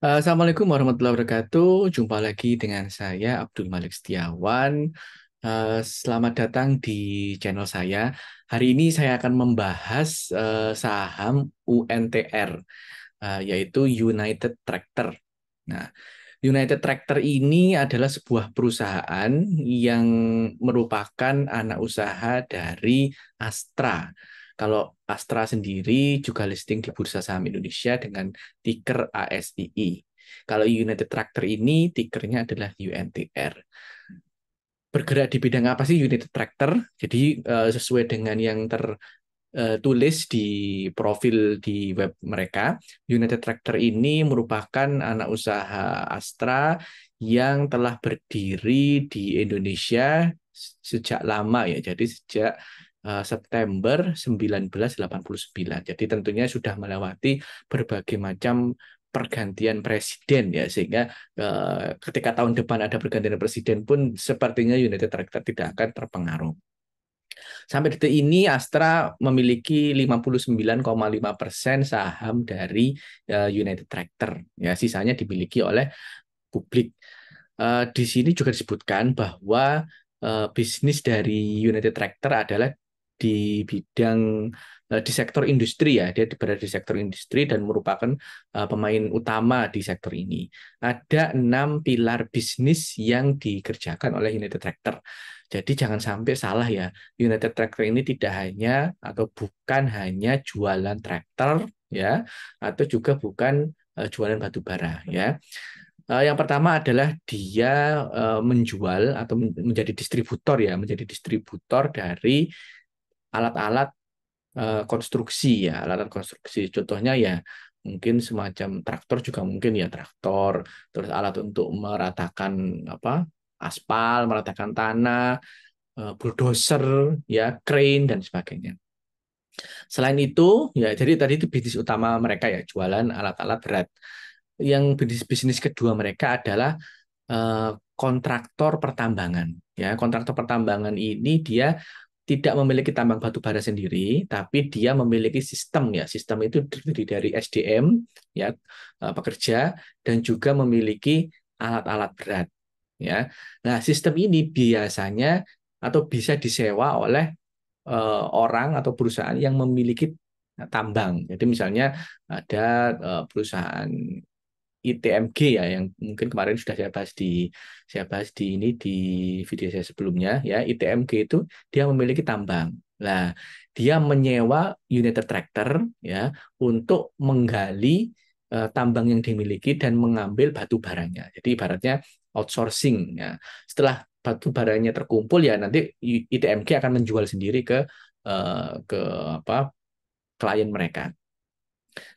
Assalamualaikum warahmatullahi wabarakatuh. Jumpa lagi dengan saya Abdul Malik Setiawan. Selamat datang di channel saya. Hari ini saya akan membahas saham UNTR, yaitu United Tractor. Nah, United Tractor ini adalah sebuah perusahaan yang merupakan anak usaha dari Astra. Kalau Astra sendiri juga listing di Bursa Saham Indonesia dengan ticker ASII. Kalau United Tractor ini tikernya adalah UNTR. Bergerak di bidang apa sih United Tractor? Jadi sesuai dengan yang tulis di profil di web mereka, United Tractor ini merupakan anak usaha Astra yang telah berdiri di Indonesia sejak lama ya. Jadi sejak September 1989. Jadi tentunya sudah melewati berbagai macam pergantian presiden ya, sehingga ketika tahun depan ada pergantian presiden pun sepertinya United Tractor tidak akan terpengaruh. Sampai detik ini Astra memiliki 59,5% saham dari United Tractor. Ya, sisanya dimiliki oleh publik. Di sini juga disebutkan bahwa bisnis dari United Tractor adalah di bidang di sektor industri ya, dia berada di sektor industri dan merupakan pemain utama di sektor ini. Ada 6 pilar bisnis yang dikerjakan oleh United Tractor. Jadi jangan sampai salah ya, United Tractor ini tidak hanya atau bukan hanya jualan traktor ya, atau juga bukan jualan batu bara ya. Yang pertama adalah dia menjual atau menjadi distributor ya, menjadi distributor dari alat-alat konstruksi ya, alat-alat konstruksi. Contohnya ya mungkin semacam traktor juga mungkin ya traktor, terus alat untuk meratakan apa? Aspal, meratakan tanah, bulldozer, ya, crane dan sebagainya. Selain itu, ya jadi tadi itu bisnis utama mereka ya, jualan alat-alat berat. Yang bisnis kedua mereka adalah kontraktor pertambangan. Ya, kontraktor pertambangan ini dia tidak memiliki tambang batu bara sendiri, tapi dia memiliki sistem ya. Sistem itu terdiri dari SDM ya, pekerja dan juga memiliki alat-alat berat ya. Nah, sistem ini biasanya atau bisa disewa oleh orang atau perusahaan yang memiliki tambang. Jadi misalnya ada perusahaan ITMG ya yang mungkin kemarin sudah saya bahas di ini di video saya sebelumnya ya. ITMG itu dia memiliki tambang. Nah, dia menyewa United Tractor ya untuk menggali tambang yang dimiliki dan mengambil batu baranya. Jadi ibaratnya outsourcing ya. Setelah batu baranya terkumpul ya nanti ITMG akan menjual sendiri ke apa klien mereka.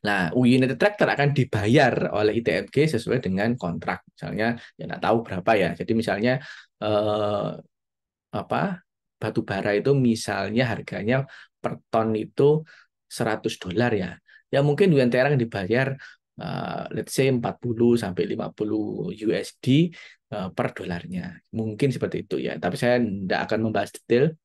Nah, United Tractor akan dibayar oleh ITMG sesuai dengan kontrak. Misalnya, ya nggak tahu berapa ya. Jadi misalnya eh, apa batu bara itu misalnya harganya per ton itu $100 ya. Ya mungkin UNTR akan dibayar let's say 40 sampai 50 USD per dolarnya. Mungkin seperti itu ya. Tapi saya tidak akan membahas detail.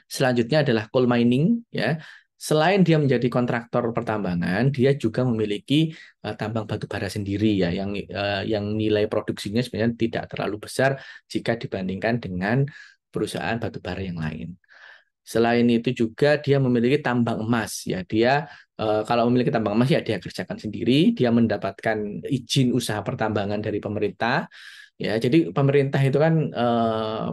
Selanjutnya adalah coal mining ya. Selain dia menjadi kontraktor pertambangan, dia juga memiliki tambang batu bara sendiri ya yang nilai produksinya sebenarnya tidak terlalu besar jika dibandingkan dengan perusahaan batu bara yang lain. Selain itu juga dia memiliki tambang emas ya. Dia kalau memiliki tambang emas ya dia kerjakan sendiri, dia mendapatkan izin usaha pertambangan dari pemerintah. Ya, jadi pemerintah itu kan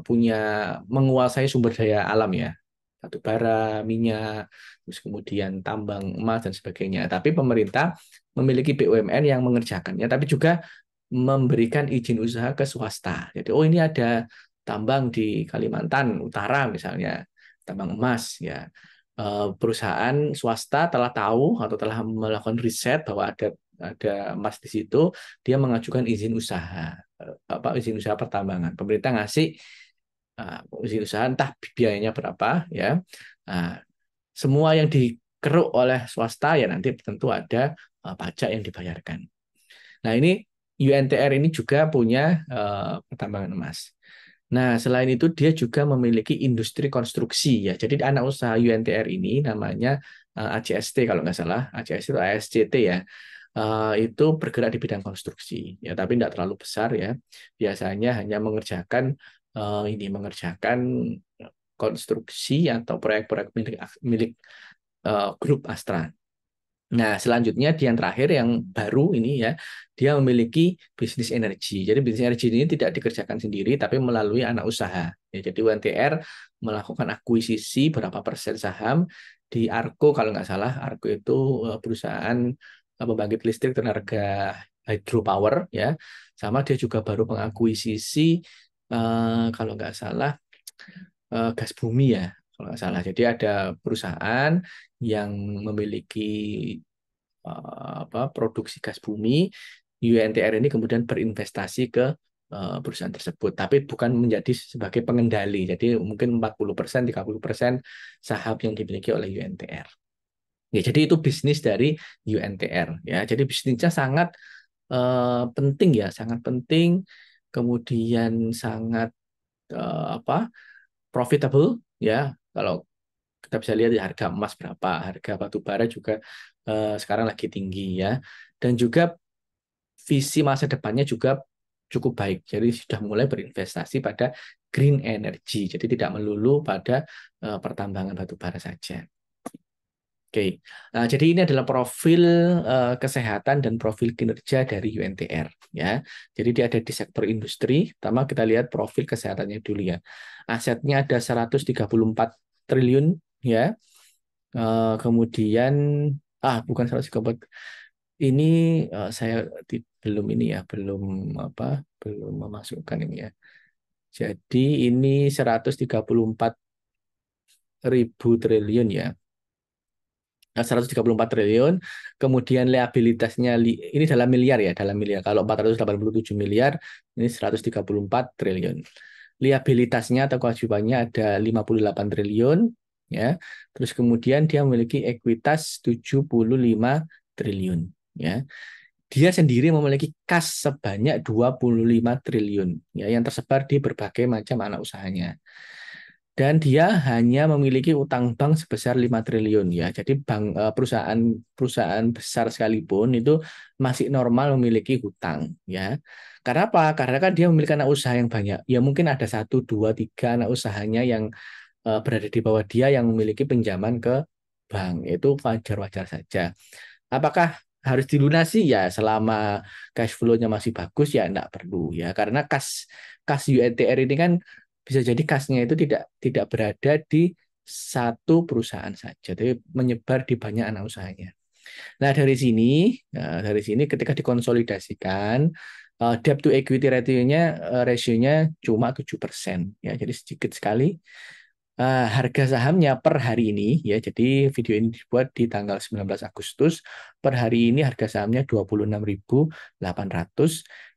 punya menguasai sumber daya alam ya, batu bara, minyak, terus kemudian tambang emas dan sebagainya. Tapi pemerintah memiliki BUMN yang mengerjakannya, tapi juga memberikan izin usaha ke swasta. Jadi, oh ini ada tambang di Kalimantan Utara misalnya, tambang emas ya. Perusahaan swasta telah tahu atau telah melakukan riset bahwa ada emas di situ, dia mengajukan izin usaha, izin usaha pertambangan. Pemerintah ngasih izin usaha entah biayanya berapa ya. Nah, semua yang dikeruk oleh swasta ya nanti tentu ada pajak yang dibayarkan. Nah, ini UNTR ini juga punya pertambangan emas. Nah, selain itu dia juga memiliki industri konstruksi ya. Jadi anak usaha UNTR ini namanya ACST kalau nggak salah, ACST itu ASCT ya. itu bergerak di bidang konstruksi, ya, tapi tidak terlalu besar ya. Biasanya hanya mengerjakan konstruksi atau proyek-proyek milik milik grup Astra. Nah, selanjutnya yang terakhir yang baru ini ya, dia memiliki bisnis energi. Jadi bisnis energi ini tidak dikerjakan sendiri, tapi melalui anak usaha. Ya, jadi UNTR melakukan akuisisi berapa persen saham di Arco, kalau nggak salah. Arco itu perusahaan pembangkit listrik tenaga hydropower ya. Sama dia juga baru mengakuisisi kalau nggak salah gas bumi ya, kalau nggak salah. Jadi ada perusahaan yang memiliki produksi gas bumi, UNTR ini kemudian berinvestasi ke perusahaan tersebut, tapi bukan menjadi sebagai pengendali. Jadi mungkin 40%, 30% saham yang dimiliki oleh UNTR. Ya, jadi itu bisnis dari UNTR ya. Jadi bisnisnya sangat penting ya, sangat penting. Kemudian sangat profitable ya. Kalau kita bisa lihat ya, harga emas berapa, harga batu bara juga sekarang lagi tinggi ya. Dan juga visi masa depannya juga cukup baik. Jadi sudah mulai berinvestasi pada green energy. Jadi tidak melulu pada pertambangan batu bara saja. Oke, nah, jadi ini adalah profil kesehatan dan profil kinerja dari UNTR ya. Jadi dia ada di sektor industri. Pertama kita lihat profil kesehatannya dulu ya. Asetnya ada 134 triliun ya. Kemudian bukan 134. Ini saya belum ini ya, belum memasukkan ini ya. Jadi ini 134.000 triliun ya. 134 triliun, kemudian liabilitasnya ini dalam miliar ya, dalam miliar. Kalau 487 miliar, ini 134 triliun. Liabilitasnya atau kewajibannya ada 58 triliun ya. Terus kemudian dia memiliki ekuitas 75 triliun ya. Dia sendiri memiliki kas sebanyak 25 triliun ya, yang tersebar di berbagai macam anak usahanya. Dan dia hanya memiliki utang bank sebesar 5 triliun ya. Jadi perusahaan besar sekalipun itu masih normal memiliki hutang ya. Karena apa? Karena kan dia memiliki anak usaha yang banyak. Ya mungkin ada 1, 2, 3 anak usahanya yang berada di bawah dia yang memiliki pinjaman ke bank. Itu wajar-wajar saja. Apakah harus dilunasi? Ya selama cash flow-nya masih bagus ya enggak perlu ya. Karena kas UNTR ini kan bisa jadi kasnya itu tidak berada di satu perusahaan saja, tapi menyebar di banyak anak usahanya. Nah, dari sini ketika dikonsolidasikan, debt to equity ratio-nya cuma 7% ya. Jadi sedikit sekali. Harga sahamnya per hari ini ya. Jadi video ini dibuat di tanggal 19 Agustus. Per hari ini harga sahamnya 26.800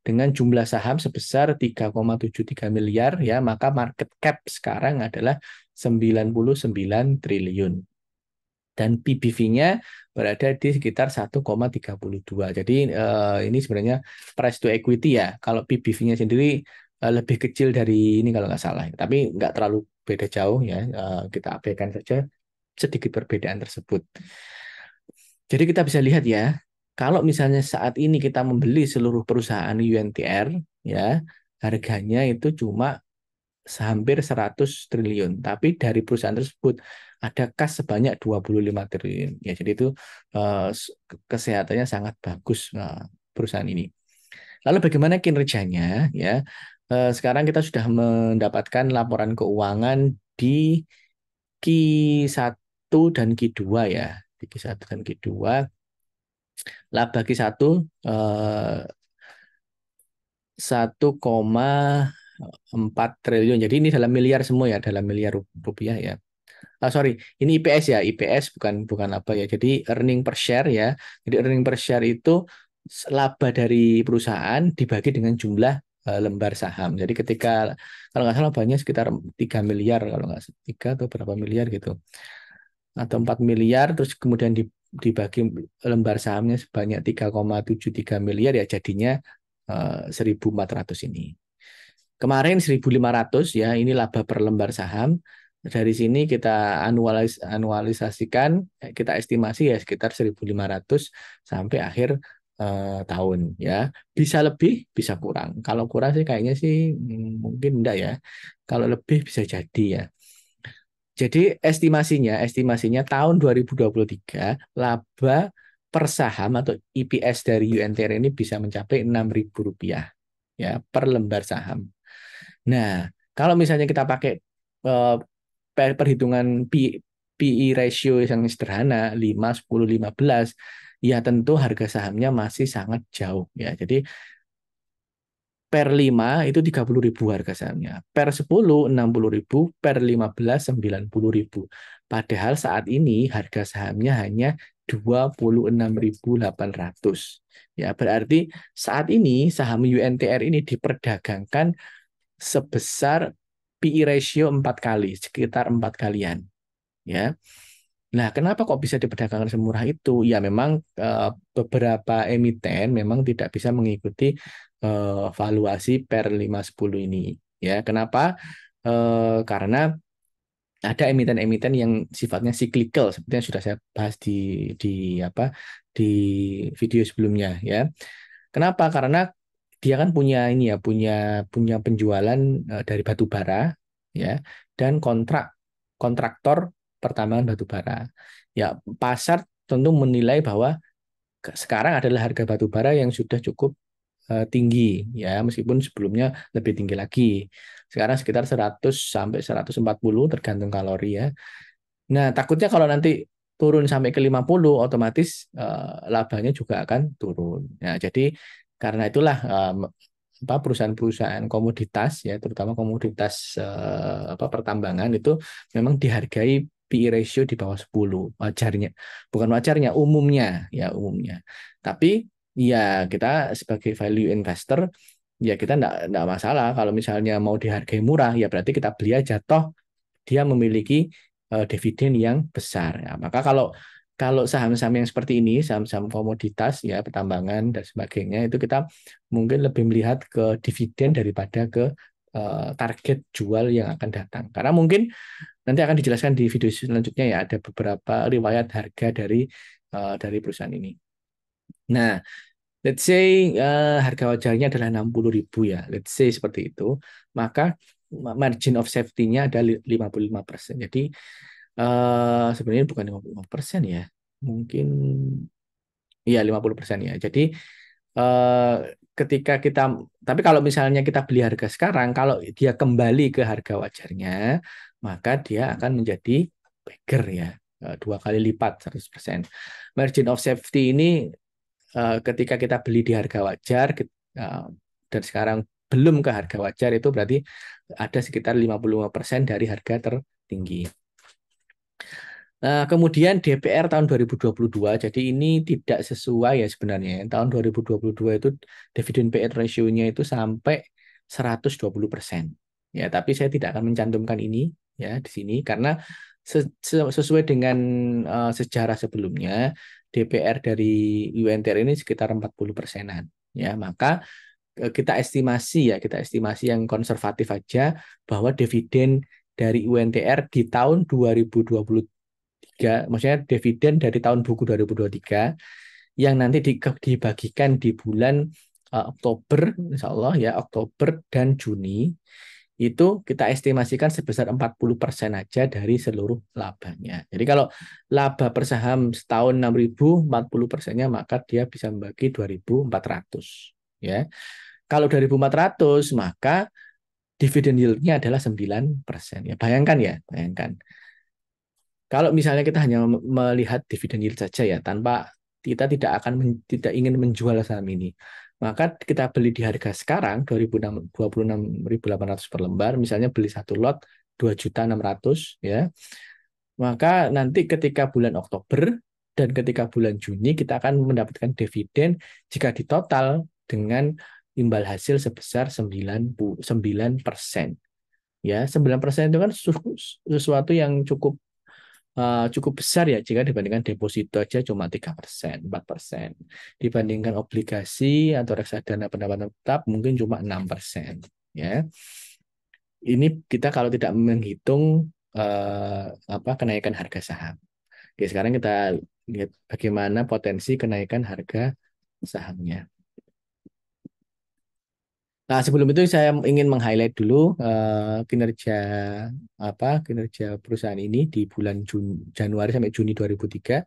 dengan jumlah saham sebesar 3,73 miliar ya, maka market cap sekarang adalah 99 triliun. Dan PBV-nya berada di sekitar 1,32. Jadi ini sebenarnya price to equity ya. Kalau PBV-nya sendiri lebih kecil dari ini kalau nggak salah. Tapi nggak terlalu beda jauh ya. Kita abaikan saja sedikit perbedaan tersebut. Jadi kita bisa lihat ya, kalau misalnya saat ini kita membeli seluruh perusahaan UNTR ya, harganya itu cuma hampir 100 triliun. Tapi dari perusahaan tersebut ada kas sebanyak 25 triliun. Ya, jadi itu kesehatannya sangat bagus perusahaan ini. Lalu bagaimana kinerjanya? Ya, sekarang kita sudah mendapatkan laporan keuangan di Q1 dan Q2 ya. Di Q1 dan Q2, laba Q1 1,4 triliun. Jadi ini dalam miliar semua ya, dalam miliar rupiah ya. Sorry, ini IPS ya, IPS bukan apa ya. Jadi earning per share ya. Jadi earning per share itu laba dari perusahaan dibagi dengan jumlah lembar saham. Jadi ketika kalau nggak salah banyak sekitar 3 miliar, kalau nggak 3 atau berapa miliar gitu, atau 4 miliar, terus kemudian dibagi lembar sahamnya sebanyak 3,73 miliar ya, jadinya 1.400 ini. Kemarin 1.500 ya, ini laba per lembar saham. Dari sini kita anualisasikan, kita estimasi ya sekitar 1.500 sampai akhir tahun ya. Bisa lebih, bisa kurang. Kalau kurang sih kayaknya sih mungkin enggak ya. Kalau lebih bisa jadi ya. Jadi estimasinya tahun 2023 laba per saham atau EPS dari UNTR ini bisa mencapai Rp6.000 ya per lembar saham. Nah, kalau misalnya kita pakai eh, perhitungan PE ratio yang sederhana 5, 10, 15, ya tentu harga sahamnya masih sangat jauh ya. Jadi per 5 itu 30.000 harga sahamnya. Per 10 60.000, per 15 90.000. Padahal saat ini harga sahamnya hanya 26.800. Ya, berarti saat ini saham UNTR ini diperdagangkan sebesar PE ratio 4 kali, sekitar 4 kalian. Ya. Nah, kenapa kok bisa diperdagangkan semurah itu? Ya, memang beberapa emiten memang tidak bisa mengikuti valuasi per 510 ini. Ya, kenapa? Karena ada emiten-emiten yang sifatnya cyclical, seperti yang sudah saya bahas di apa di video sebelumnya. Ya, kenapa? Karena dia kan punya ini ya, punya punya penjualan dari batu bara, ya, dan kontraktor pertambangan batu bara. Ya, pasar tentu menilai bahwa sekarang adalah harga batu bara yang sudah cukup tinggi ya, meskipun sebelumnya lebih tinggi lagi. Sekarang sekitar 100 sampai 140 tergantung kalori ya. Nah, takutnya kalau nanti turun sampai ke 50, otomatis labanya juga akan turun. Nah, jadi karena itulah perusahaan-perusahaan komoditas ya, terutama komoditas pertambangan itu memang dihargai PE ratio di bawah 10 wajarnya. Bukan wajarnya, umumnya ya umumnya. Tapi ya kita sebagai value investor ya kita enggak masalah kalau misalnya mau dihargai murah ya berarti kita beli aja toh dia memiliki dividen yang besar. Ya, maka kalau kalau saham-saham yang seperti ini, saham-saham komoditas ya pertambangan dan sebagainya itu kita mungkin lebih melihat ke dividen daripada ke target jual yang akan datang. Karena mungkin nanti akan dijelaskan di video selanjutnya ya ada beberapa riwayat harga dari perusahaan ini. Nah, let's say harga wajarnya adalah 60.000 ya, let's say seperti itu, maka margin of safety-nya ada 55%. Jadi sebenarnya bukan 55% ya, mungkin iya 50% ya. Jadi eh, ketika kita, tapi kalau misalnya kita beli harga sekarang, kalau dia kembali ke harga wajarnya, maka dia akan menjadi bagger ya, 2 kali lipat 100%. Margin of safety ini ketika kita beli di harga wajar dan sekarang belum ke harga wajar itu berarti ada sekitar 55% dari harga tertinggi. Kemudian DPR tahun 2022, jadi ini tidak sesuai ya sebenarnya. Tahun 2022 itu dividen payout ratio-nya itu sampai 120%. Ya, tapi saya tidak akan mencantumkan ini ya di sini karena sesuai dengan sejarah sebelumnya DPR dari UNTR ini sekitar 40%-an. Ya, maka kita estimasi yang konservatif aja bahwa dividen dari UNTR di tahun 2023, maksudnya dividen dari tahun buku 2023 yang nanti dibagikan di bulan Oktober, insya Allah ya, Oktober dan Juni, itu kita estimasikan sebesar 40% aja dari seluruh labanya. Jadi kalau laba per saham setahun 6.000, 40%-nya maka dia bisa membagi 2.400. Ya. Kalau 2.400 maka dividen yield-nya adalah 9%. Ya, bayangkan ya, bayangkan. Kalau misalnya kita hanya melihat dividen yield saja ya, tanpa kita tidak ingin menjual saham ini, maka kita beli di harga sekarang 26.800 per lembar, misalnya beli satu lot 2.600.000 ya. Maka nanti ketika bulan Oktober dan ketika bulan Juni kita akan mendapatkan dividen jika ditotal dengan imbal hasil sebesar 9%. Ya, 9% itu kan sesuatu yang cukup besar ya jika dibandingkan deposito aja cuma 3%, 4%. Dibandingkan obligasi atau reksadana pendapatan tetap mungkin cuma 6%. Ya. Ini kita kalau tidak menghitung kenaikan harga saham. Oke, sekarang kita lihat bagaimana potensi kenaikan harga sahamnya. Nah, sebelum itu saya ingin meng-highlight dulu kinerja perusahaan ini di bulan Januari sampai Juni 2003.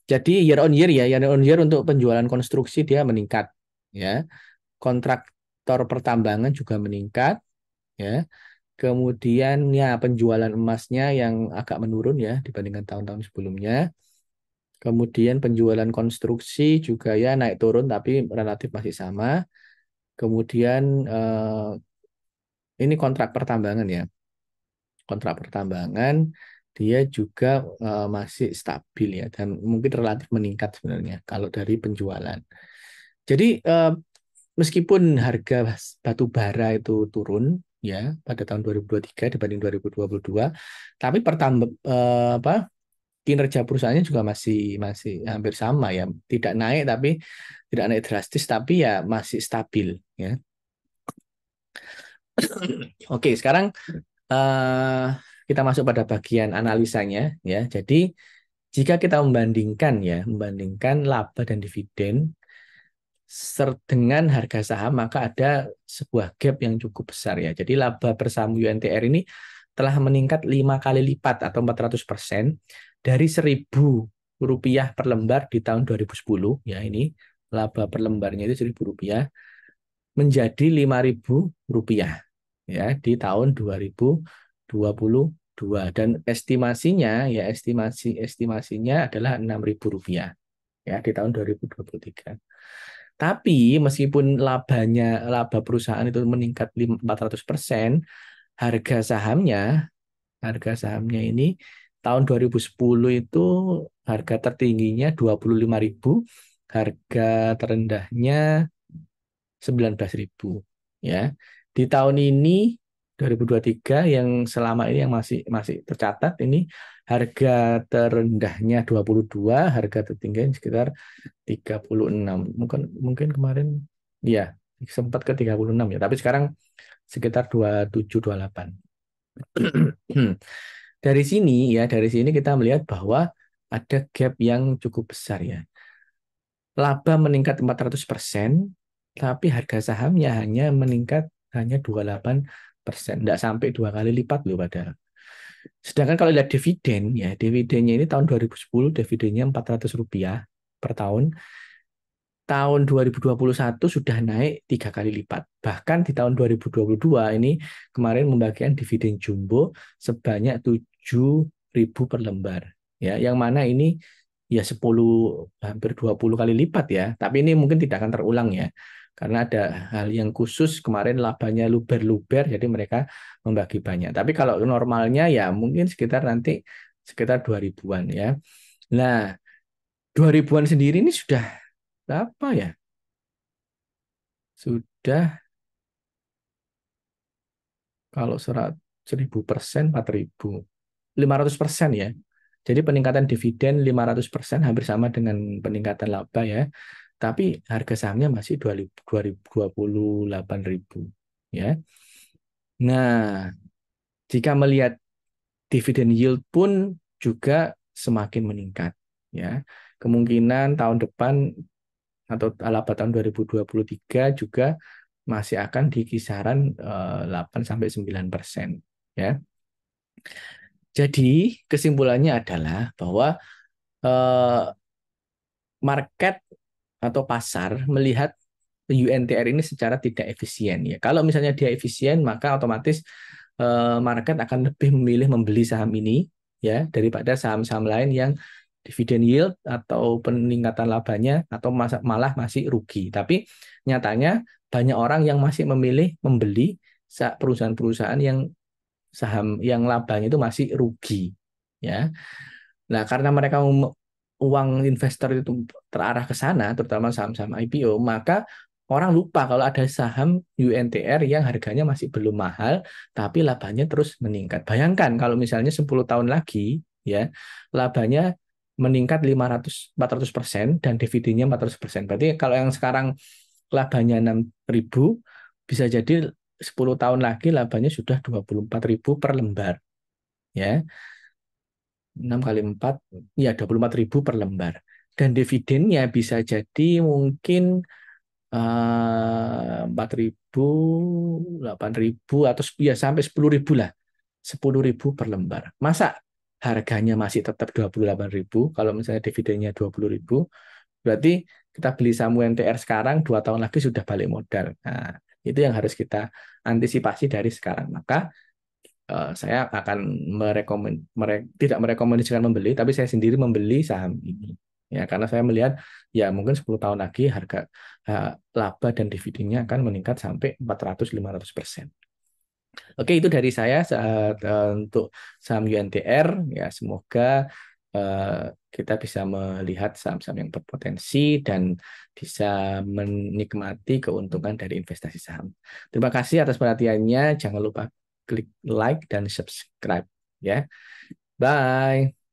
Jadi year on year untuk penjualan konstruksi dia meningkat, ya. Kontraktor pertambangan juga meningkat, ya. Kemudian ya penjualan emasnya yang agak menurun ya dibandingkan tahun-tahun sebelumnya. Kemudian penjualan konstruksi juga ya naik turun tapi relatif masih sama. Kemudian ini kontrak pertambangan ya. Kontrak pertambangan dia juga masih stabil ya dan mungkin relatif meningkat sebenarnya kalau dari penjualan. Jadi meskipun harga batu bara itu turun ya pada tahun 2023 dibanding 2022, tapi kinerja perusahaannya juga masih masih hampir sama ya, tidak naik tapi tidak naik drastis tapi ya masih stabil ya. Oke, sekarang eh, kita masuk pada bagian analisanya ya. Jadi jika kita membandingkan laba dan dividen dengan harga saham, maka ada sebuah gap yang cukup besar ya. Jadi laba per saham UNTR ini telah meningkat 5 kali lipat atau 400% dari Rp1.000 per lembar di tahun 2010 ya, ini laba per lembarnya itu Rp1.000 menjadi Rp5.000 ya di tahun 2022 dan estimasinya adalah Rp6.000 ya di tahun 2023. Tapi meskipun laba perusahaan itu meningkat 400%, harga sahamnya harga sahamnya ini tahun 2010 itu harga tertingginya 25.000, harga terendahnya 19.000 ya. Di tahun ini 2023 yang selama ini yang masih masih tercatat ini harga terendahnya 22, harga tertingginya sekitar 36. Mungkin mungkin kemarin ya sempat ke 36 ya, tapi sekarang sekitar 27 28. Dari sini kita melihat bahwa ada gap yang cukup besar ya. Laba meningkat 400%, tapi harga sahamnya hanya 28%, tidak sampai 2 kali lipat loh padahal. Sedangkan kalau lihat dividen, ya dividennya ini tahun 2010 dividennya Rp400 per tahun. Tahun 2021 sudah naik 3 kali lipat. Bahkan di tahun 2022 ini kemarin membagikan dividen jumbo sebanyak 7.000 per lembar. Ya, yang mana ini ya 10 hampir 20 kali lipat ya. Tapi ini mungkin tidak akan terulang ya. Karena ada hal yang khusus kemarin labanya luber-luber jadi mereka membagi banyak. Tapi kalau normalnya ya mungkin sekitar 2000-an ya. Nah, 2000-an sendiri ini sudah berapa ya? Sudah kalau 1.000%, 4.000, 500% ya. Jadi peningkatan dividen 500% hampir sama dengan peningkatan laba ya. Tapi harga sahamnya masih 28.000 ya. Nah, jika melihat dividen yield pun juga semakin meningkat ya. Kemungkinan tahun depan atau laba tahun 2023 juga masih akan di kisaran 8 sampai 9% ya. Jadi kesimpulannya adalah bahwa eh, market atau pasar melihat UNTR ini secara tidak efisien ya. Kalau misalnya dia efisien, maka otomatis market akan lebih memilih membeli saham ini ya daripada saham-saham lain yang dividen yield atau peningkatan labanya atau malah masih rugi. Tapi nyatanya banyak orang yang masih memilih membeli perusahaan-perusahaan yang saham yang labanya itu masih rugi ya. Nah, karena mereka uang investor itu terarah ke sana, terutama saham-saham IPO, maka orang lupa kalau ada saham UNTR yang harganya masih belum mahal, tapi labanya terus meningkat. Bayangkan kalau misalnya 10 tahun lagi, ya, labanya meningkat 400% dan dividennya 400%. Berarti kalau yang sekarang labanya 6.000, bisa jadi 10 tahun lagi labanya sudah 24.000 per lembar. Ya, 6 kali 4, ya 24.000 per lembar. dan dividennya bisa jadi mungkin 4.000, 8.000 atau ya sampai 10.000 lah. 10.000 per lembar. Masa harganya masih tetap 28.000 kalau misalnya dividennya 20.000, berarti kita beli saham UNTR sekarang 2 tahun lagi sudah balik modal. Nah, itu yang harus kita antisipasi dari sekarang. Maka saya akan tidak merekomendasikan membeli, tapi saya sendiri membeli saham ini. Ya, karena saya melihat ya mungkin 10 tahun lagi harga laba dan dividennya akan meningkat sampai 400-500%. Oke, itu dari saya untuk saham UNTR. Ya, semoga kita bisa melihat saham-saham yang berpotensi dan bisa menikmati keuntungan dari investasi saham. Terima kasih atas perhatiannya. Jangan lupa klik like dan subscribe ya. Bye.